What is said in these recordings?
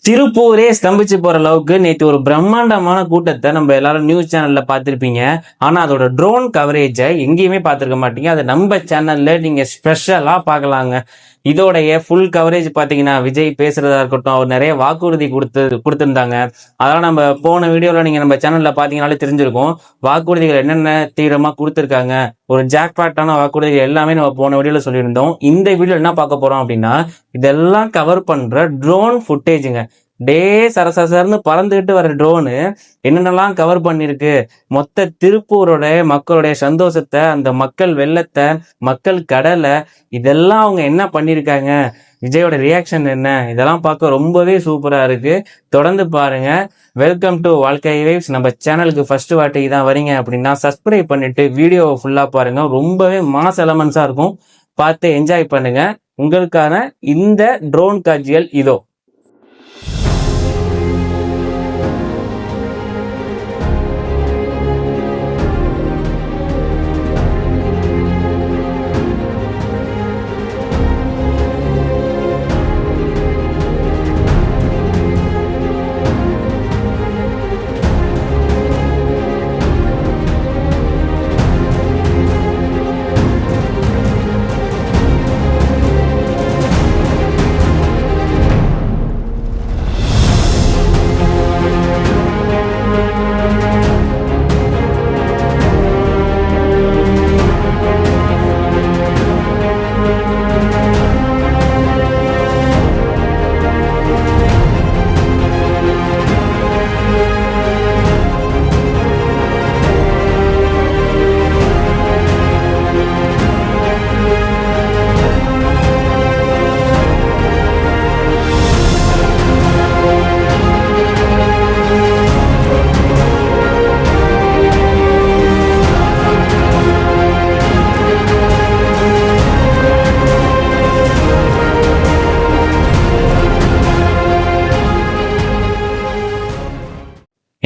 திருப்பூரே ஸ்தம்பிச்சு போற அளவுக்கு நேற்று ஒரு பிரம்மாண்டமான கூட்டத்தை நம்ம எல்லாரும் நியூஸ் சேனல்ல பார்த்திருப்பீங்க. ஆனா அதோட ட்ரோன் கவரேஜை எங்கேயுமே பார்த்திருக்க மாட்டீங்க. அதை நம்ம சேனல்ல நீங்க ஸ்பெஷலா பார்க்கலாங்க. இதோடைய ஃபுல் கவரேஜ் பாத்தீங்கன்னா விஜய் பேசுறதா இருக்கட்டும், அவர் நிறைய வாக்குறுதி கொடுத்திருந்தாங்க. அதெல்லாம் நம்ம போன வீடியோல நீங்க நம்ம சேனல்ல பாத்தீங்கன்னாலே தெரிஞ்சிருக்கும். வாக்குறுதிகள் என்னென்ன தீவிரமா கொடுத்திருக்காங்க, ஒரு ஜாக்பாட்டான வாக்குறுதிகள் எல்லாமே நம்ம போன வீடியோல சொல்லியிருந்தோம். இந்த வீடியோ என்ன பார்க்க போறோம் அப்படின்னா, இதெல்லாம் கவர் பண்ற ட்ரோன் ஃபுட்டேஜுங்க. டே சரசரன்னு பறந்துகிட்டு வர ட்ரோனு என்னென்னலாம் கவர் பண்ணிருக்கு, மொத்த திருப்பூரோட மக்களுடைய சந்தோஷத்தை, அந்த மக்கள் வெள்ளத்தை, மக்கள் கடலை, இதெல்லாம் அவங்க என்ன பண்ணிருக்காங்க, விஜயோட ரியாக்ஷன் என்ன, இதெல்லாம் பார்க்க ரொம்பவே சூப்பரா இருக்கு. தொடர்ந்து பாருங்க. வெல்கம் டு வாழ்க்கை வைப்ஸ். நம்ம சேனலுக்கு ஃபர்ஸ்ட் வாட்டிக்கு தான் வரீங்க அப்படின்னா சப்ஸ்கிரைப் பண்ணிட்டு வீடியோவை ஃபுல்லா பாருங்க. ரொம்பவே மாஸ் எலமெண்ட்ஸா இருக்கும், பார்த்து என்ஜாய் பண்ணுங்க. உங்களுக்கான இந்த ட்ரோன் காட்சிகள் இதோ.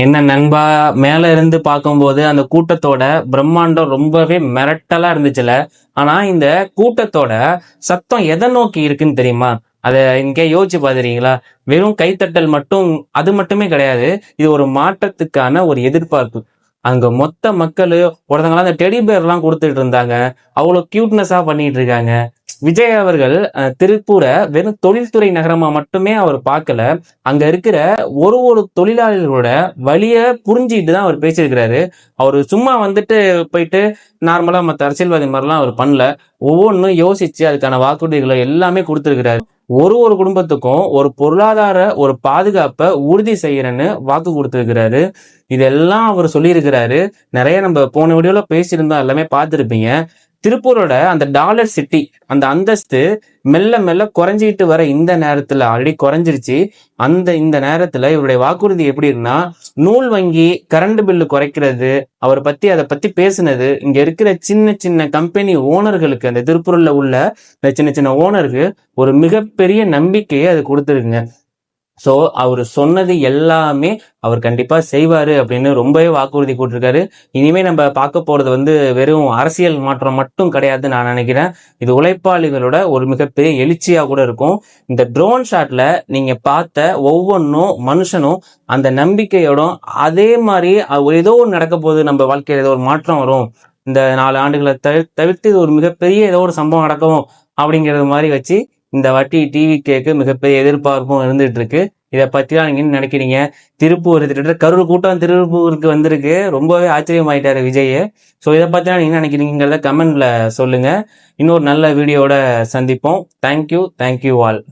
என்ன நண்பா, மேல இருந்து பார்க்கும்போது அந்த கூட்டத்தோட பிரம்மாண்டம் ரொம்பவே மிரட்டலா இருந்துச்சுல. ஆனா இந்த கூட்டத்தோட சத்தம் எதை நோக்கி இருக்குன்னு தெரியுமா? அதை இங்கே யோசிச்சு பாத்துறீங்களா? வெறும் கைத்தட்டல் மட்டும், அது மட்டுமே கிடையாது. இது ஒரு மாற்றத்துக்கான ஒரு எதிர்பார்ப்பு. அங்க மொத்த மக்கள் ஒருத்தங்களாம் அந்த டெடி பேர் எல்லாம் கொடுத்துட்டு இருந்தாங்க. அவ்வளவு கியூட்னஸா பண்ணிட்டு இருக்காங்க. விஜய் அவர்கள் திருப்பூரை வெறும் தொழில்துறை நகரமா மட்டுமே அவர் பார்க்கல, அங்க இருக்கிற ஒரு தொழிலாளர்களோட வழிய புரிஞ்சுட்டு தான் அவர் பேசியிருக்கிறாரு. அவர் சும்மா வந்துட்டு போயிட்டு நார்மலா மற்ற அரசியல்வாதி மாதிரிலாம் அவர் பண்ணல. ஒவ்வொன்றும் யோசிச்சு அதுக்கான வாக்குறுதிகளை எல்லாமே கொடுத்திருக்கிறாரு. ஒரு குடும்பத்துக்கும் ஒரு பொருளாதார ஒரு பாதுகாப்பை உறுதி செய்யறேன்னு வாக்கு கொடுத்திருக்கிறாரு. இதெல்லாம் அவர் சொல்லியிருக்கிறாரு. நிறைய நம்ம போன வீடியோல பேசியிருந்தோம், எல்லாமே பார்த்துருப்பீங்க. திருப்பூரோட அந்த டாலர் சிட்டி, அந்த அந்தஸ்து மெல்ல மெல்ல குறைஞ்சிட்டு வர இந்த நேரத்துல, ஆல்ரெடி குறைஞ்சிருச்சு. இந்த நேரத்துல இவருடைய வாக்குறுதி எப்படி இருக்குன்னா, நூல் வங்கி கரண்ட் பில்லு குறைக்கிறது, அதை பத்தி பேசுனது, இங்க இருக்கிற சின்ன சின்ன கம்பெனி ஓனர்களுக்கு, அந்த திருப்பூர்ல உள்ள சின்ன சின்ன ஓனருக்கு ஒரு மிகப்பெரிய நம்பிக்கையை அது கொடுத்துருக்குங்க. ஸோ அவர் சொன்னது எல்லாமே அவர் கண்டிப்பா செய்வாரு அப்படின்னு ரொம்பவே வாக்குறுதி கொடுத்திருக்காரு. இனிமே நம்ம பார்க்க போறது வெறும் அரசியல் மாற்றம் மட்டும் கிடையாதுன்னு நான் நினைக்கிறேன். இது உழைப்பாளிகளோட ஒரு மிகப்பெரிய எழுச்சியா கூட இருக்கும். இந்த ட்ரோன் ஷாட்ல நீங்க பார்த்த ஒவ்வொன்றும் மனுஷனும் அந்த நம்பிக்கையோட, அதே மாதிரி ஏதோ ஒன்று நடக்க போகுது, நம்ம வாழ்க்கையில ஏதோ ஒரு மாற்றம் வரும், இந்த 4 ஆண்டுகளை தவிர்த்து இது ஒரு மிகப்பெரிய ஏதோ ஒரு சம்பவம் நடக்கும் அப்படிங்கிறது மாதிரி வச்சு இந்த வாட்டி டிவி கேக்கு மிகப்பெரிய எதிர்பார்ப்பும் இருந்துட்டு இருக்கு. இதை பத்திலாம் நீங்க என்ன நினைக்கிறீங்க? திருப்பூர் கரூர் கூட்டம் திருப்பூருக்கு வந்திருக்கு. ரொம்பவே ஆச்சரியமாயிட்டாரு விஜய். ஸோ இதை பத்திலாம் நீங்க என்ன நினைக்கிறீங்கிறத கமெண்ட்ல சொல்லுங்க. இன்னொரு நல்ல வீடியோட சந்திப்போம். Thank you all.